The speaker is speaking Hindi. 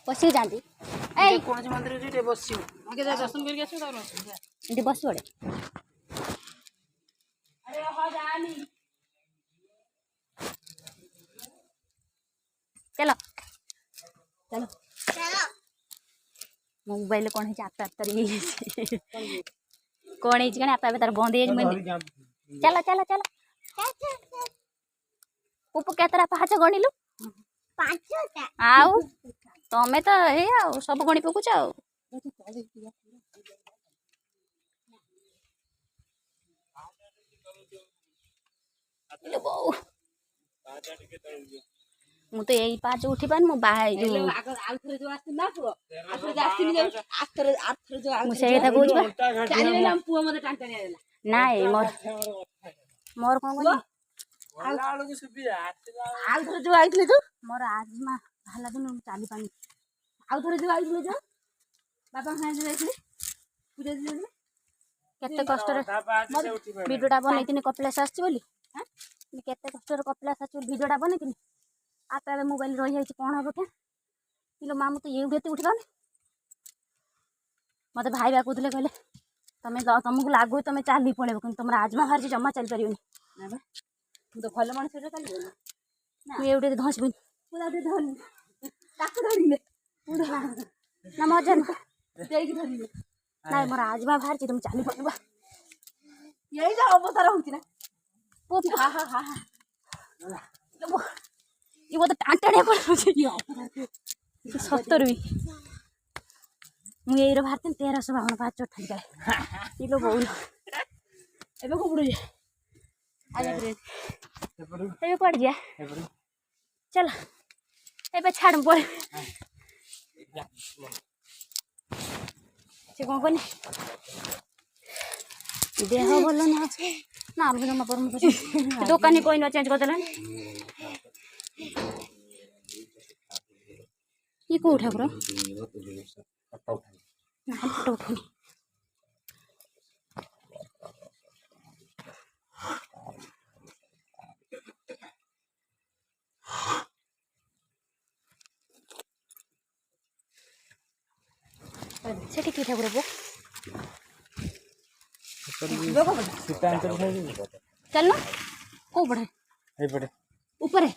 बस जाती कौन मंदिर बस आगे दर्शन करके बस पड़े चलो चलो मो मोबाइल कौन है आप कौन है आप तार बंद चलो चलो चलो पुपु केतरा पाहाच गणिलु आउ तमें तो हे आ सब गणी पकुच मु तो यही पाँच उठी पान मु बाहर नाई मोर कौन मोर आजमा भाला दिन चली पानी आउ थे जो आई जो बापा पूजा केते कष्ट भिडियोटा बनई कपिलास आसली केते कष्ट कपिलास आस भिडियोटा बनई आप मोबाइल रही जाए कौन हम क्या पिलो माँ मुझे ये उठी पानी मत भाई बा कहते कहले तुम तुमको लगू तुम चली पड़े कि तुम आजमा बाहर जमा चल पार तो भल मनुष्य चलिए धसबी ना मजा ना मोर आजमा बाहर तुम चली पड़े यही अवतार होना ये वो तो टाँटाणिया पड़े सतर भी मुझे बाहर 1352 5 चोट किलो बोल एबे को पड़े एबे पड़ गया चल एबे छाड़ पड़े से कौन कने देह भल ना ना जमा पर दुकानी कोई न चेंज कर देला ये को ठाकुर ना फोटो उठुनी से कि ठाकुर बो चल ना को पड़े ऊपर है